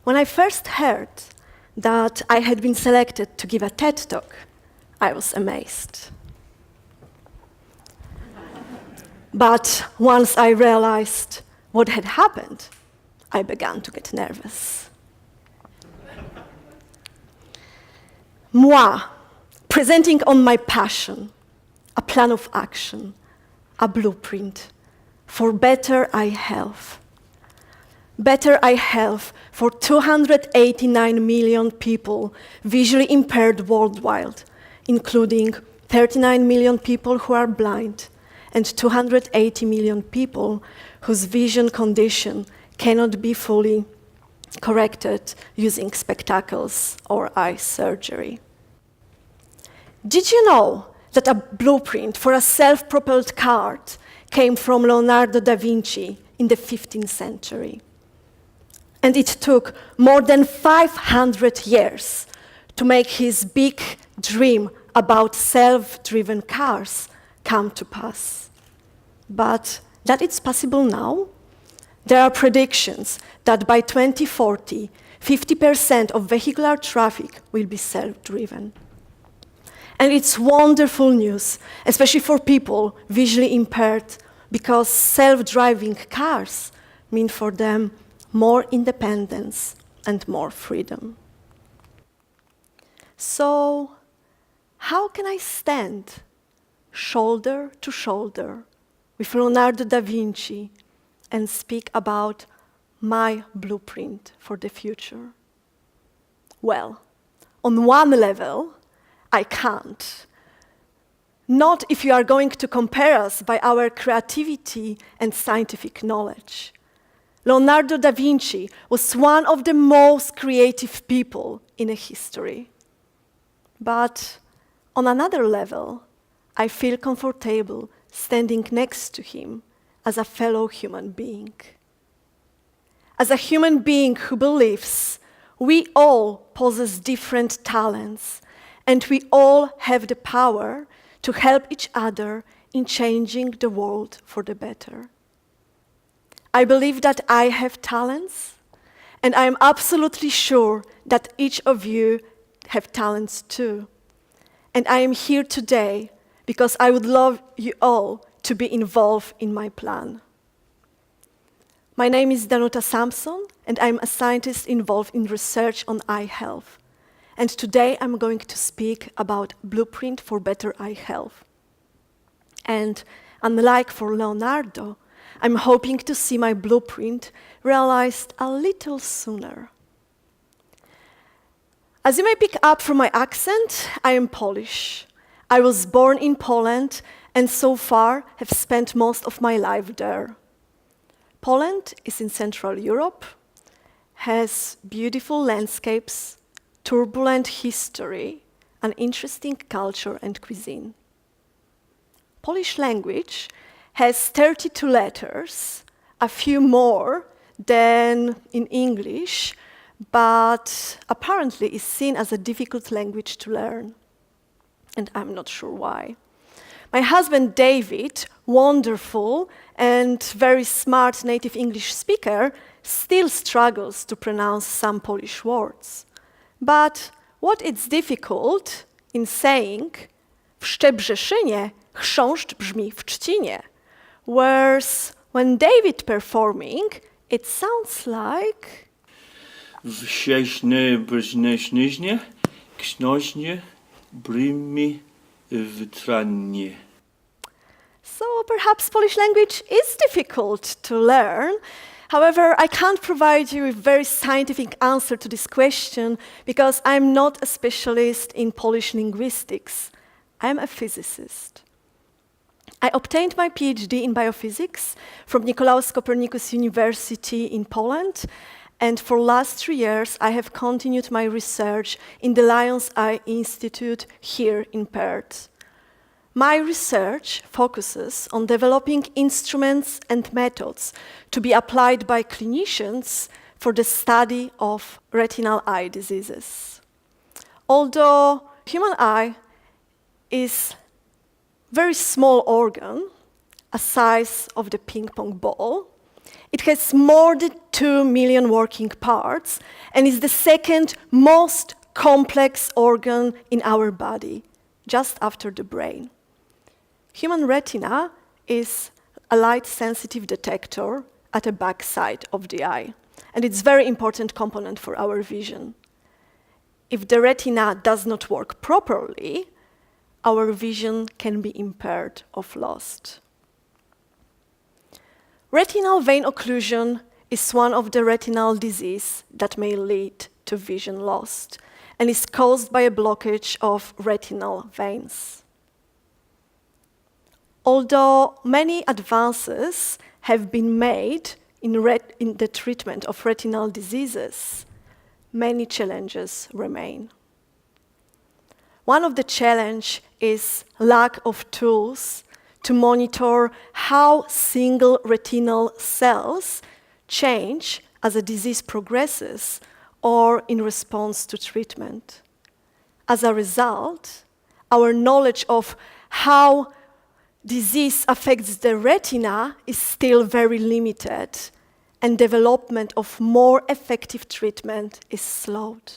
When I first heard that I had been selected to give a TED Talk, I was amazed. But once I realized what had happened, I began to get nervous. Moi, presenting on my passion, a plan of action, a blueprint for better eye health. Better eye health for 289 million people visually impaired worldwide, including 39 million people who are blind and 280 million people whose vision condition cannot be fully corrected using spectacles or eye surgery. Did you know that a blueprint for a self-propelled car came from Leonardo da Vinci in the 15th century? And it took more than 500 years to make his big dream about self-driven cars come to pass. But that it's possible now? There are predictions that by 2040, 50% of vehicular traffic will be self-driven. And it's wonderful news, especially for people visually impaired, because self-driving cars mean for them more independence and more freedom. So, how can I stand shoulder to shoulder with Leonardo da Vinci and speak about my blueprint for the future? Well, on one level, I can't. Not if you are going to compare us by our creativity and scientific knowledge. Leonardo da Vinci was one of the most creative people in history. But on another level, I feel comfortable standing next to him as a fellow human being. As a human being who believes we all possess different talents and we all have the power to help each other in changing the world for the better. I believe that I have talents, and I am absolutely sure that each of you have talents too. And I am here today because I would love you all to be involved in my plan. My name is Danuta Sampson, and I'm a scientist involved in research on eye health. And today I'm going to speak about blueprint for better eye health. And unlike for Leonardo, I'm hoping to see my blueprint realized a little sooner. As you may pick up from my accent, I am Polish. I was born in Poland and so far have spent most of my life there. Poland is in Central Europe, has beautiful landscapes, turbulent history, an interesting culture and cuisine. Polish language has 32 letters, a few more than in English, but apparently is seen as a difficult language to learn. And I'm not sure why. My husband David, wonderful and very smart native English speaker, still struggles to pronounce some Polish words. But what is difficult in saying w Szczebrzeszynie chrząszcz brzmi w Trzcinie, whereas when David performing, it sounds like w Sieśne Brzeźnie, Kśnośnie, Brymi w Trannie. So perhaps Polish language is difficult to learn. However, I can't provide you with a very scientific answer to this question because I'm not a specialist in Polish linguistics. I'm a physicist. I obtained my PhD in biophysics from Nicolaus Copernicus University in Poland, and for the last 3 years I have continued my research in the Lions Eye Institute here in Perth. My research focuses on developing instruments and methods to be applied by clinicians for the study of retinal eye diseases. Although human eye is very small organ, a size of the ping pong ball, It has more than 2 million working parts and is the second most complex organ in our body, just after the brain. Human retina is a light-sensitive detector at the backside of the eye, and it's a very important component for our vision. If the retina does not work properly, our vision can be impaired or lost. Retinal vein occlusion is one of the retinal diseases that may lead to vision loss and is caused by a blockage of retinal veins. Although many advances have been made in the treatment of retinal diseases, many challenges remain. One of the challenges is lack of tools to monitor how single retinal cells change as a disease progresses or in response to treatment. As a result, our knowledge of how disease affects the retina is still very limited, and development of more effective treatment is slowed.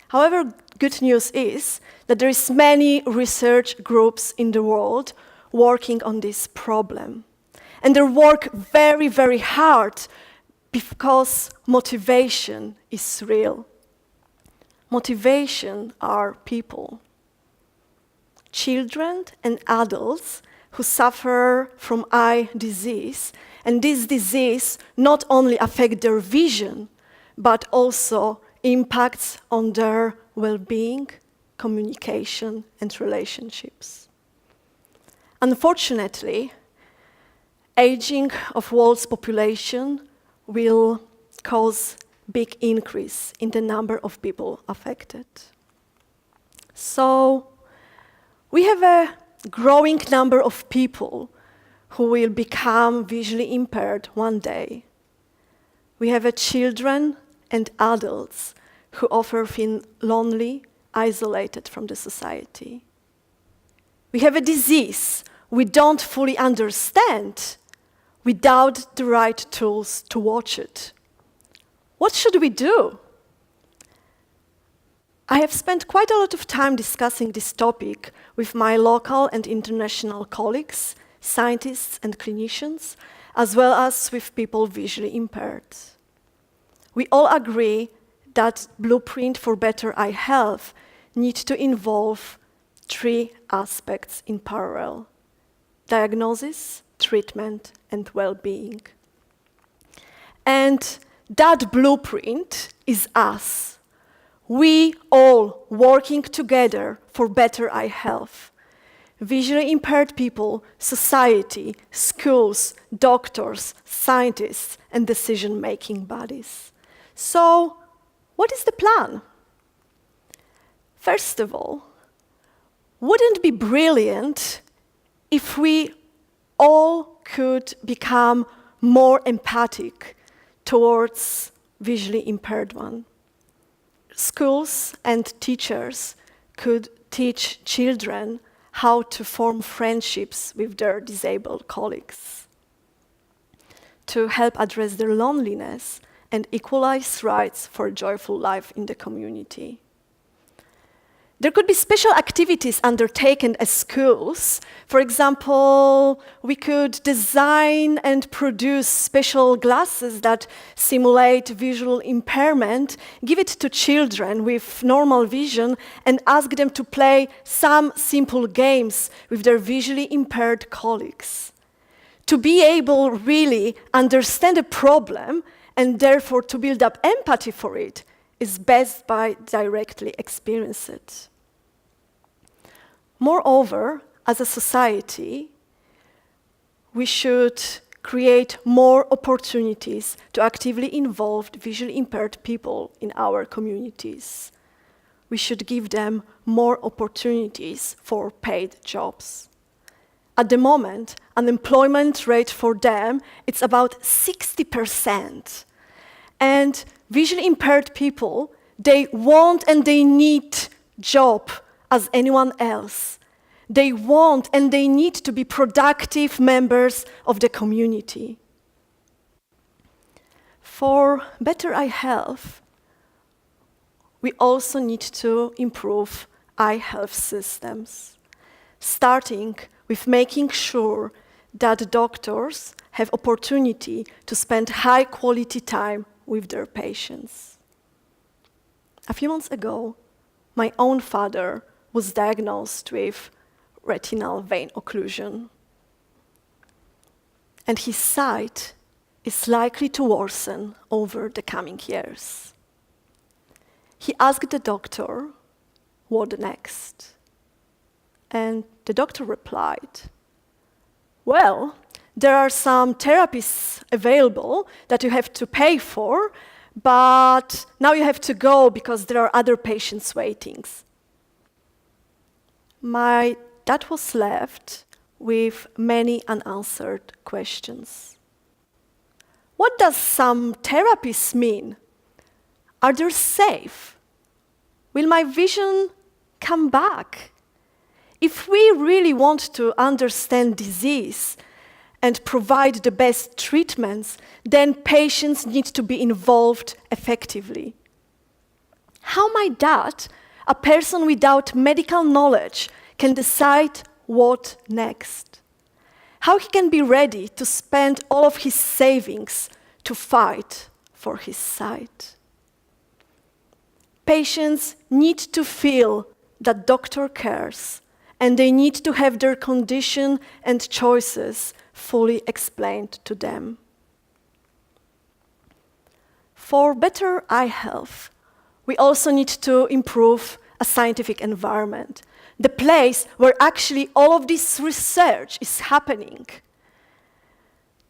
However, good news is that there is many research groups in the world working on this problem. And they work very, very hard because motivation is real. Motivation are people. Children and adults who suffer from eye disease, and this disease not only affects their vision, but also impacts on their well-being, communication, and relationships. Unfortunately, aging of world's population will cause big increase in the number of people affected. So we have a growing number of people who will become visually impaired one day. We have children and adults who often feel lonely, isolated from the society. We have a disease we don't fully understand without the right tools to watch it. What should we do? I have spent quite a lot of time discussing this topic with my local and international colleagues, scientists and clinicians, as well as with people visually impaired. We all agree that blueprint for better eye health needs to involve 3 aspects in parallel: diagnosis, treatment, and well-being. And that blueprint is us. We all working together for better eye health. Visually impaired people, society, schools, doctors, scientists, and decision-making bodies. So, what is the plan? First of all, wouldn't it be brilliant if we all could become more empathic towards visually impaired one? Schools and teachers could teach children how to form friendships with their disabled colleagues, to help address their loneliness and equalize rights for a joyful life in the community. There could be special activities undertaken at schools. For example, we could design and produce special glasses that simulate visual impairment, give it to children with normal vision, and ask them to play some simple games with their visually impaired colleagues. To be able really understand a problem and therefore to build up empathy for it is best by directly experience it. Moreover, as a society, we should create more opportunities to actively involve visually impaired people in our communities. We should give them more opportunities for paid jobs. At the moment, unemployment rate for them, it's about 60%. And visually impaired people, they want and they need job as anyone else. They want and they need to be productive members of the community. For better eye health, we also need to improve eye health systems, starting with making sure that doctors have opportunity to spend high-quality time with their patients. A few months ago, my own father was diagnosed with retinal vein occlusion, and his sight is likely to worsen over the coming years. He asked the doctor, what next? And the doctor replied, well, there are some therapies available that you have to pay for, but now you have to go because there are other patients waiting. My dad was left with many unanswered questions. What does some therapies mean? Are they safe? Will my vision come back? If we really want to understand disease and provide the best treatments, then patients need to be involved effectively. How my dad, a person without medical knowledge, can decide what next? How he can be ready to spend all of his savings to fight for his sight? Patients need to feel that doctor cares, and they need to have their condition and choices fully explained to them. For better eye health, we also need to improve a scientific environment, the place where actually all of this research is happening.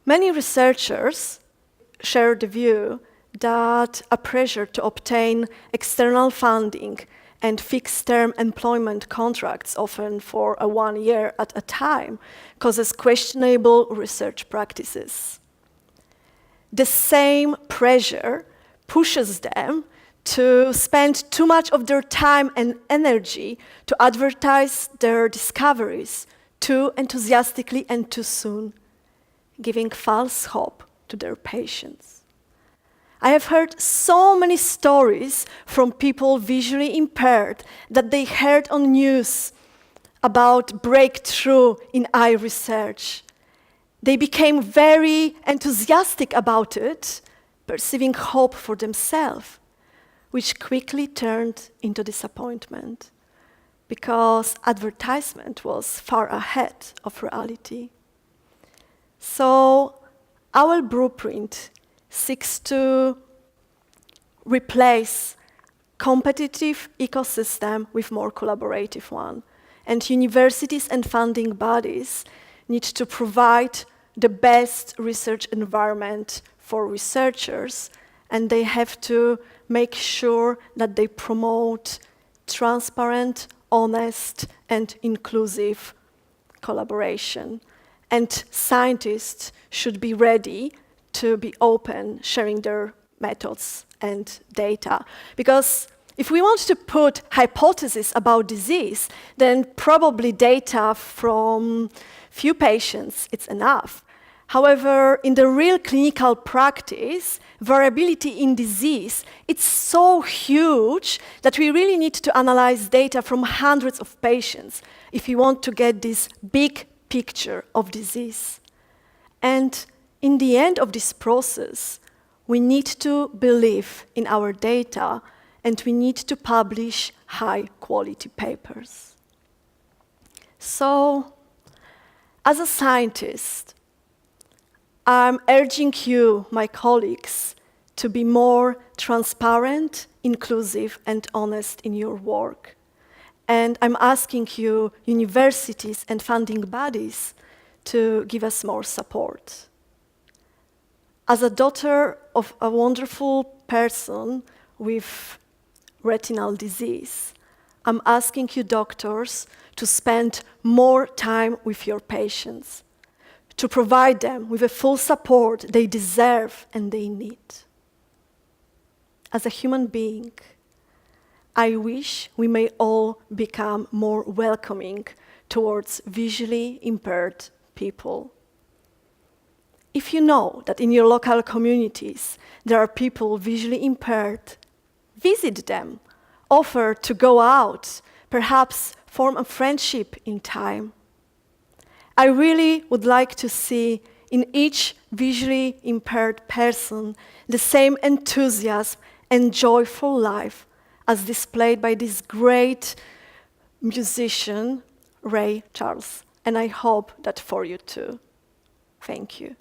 Many researchers share the view that a pressure to obtain external funding and fixed-term employment contracts, often for 1 year at a time, causes questionable research practices. The same pressure pushes them to spend too much of their time and energy to advertise their discoveries too enthusiastically and too soon, giving false hope to their patients. I have heard so many stories from people visually impaired that they heard on news about breakthrough in eye research. They became very enthusiastic about it, perceiving hope for themselves, which quickly turned into disappointment because advertisement was far ahead of reality. So our blueprint seeks to replace competitive ecosystem with more collaborative one. And universities and funding bodies need to provide the best research environment for researchers, and they have to make sure that they promote transparent, honest, and inclusive collaboration. And scientists should be ready to be open, sharing their methods and data. Because if we want to put hypotheses about disease, then probably data from few patients, it's enough. However, in the real clinical practice, variability in disease, it's so huge that we really need to analyze data from hundreds of patients if we want to get this big picture of disease. And in the end of this process, we need to believe in our data and we need to publish high-quality papers. So, as a scientist, I'm urging you, my colleagues, to be more transparent, inclusive, and honest in your work. And I'm asking you, universities and funding bodies, to give us more support. As a daughter of a wonderful person with retinal disease, I'm asking you doctors to spend more time with your patients, to provide them with the full support they deserve and they need. As a human being, I wish we may all become more welcoming towards visually impaired people. If you know that in your local communities there are people visually impaired, visit them, offer to go out, perhaps form a friendship in time. I really would like to see in each visually impaired person the same enthusiasm and joyful life as displayed by this great musician, Ray Charles. And I hope that for you too. Thank you.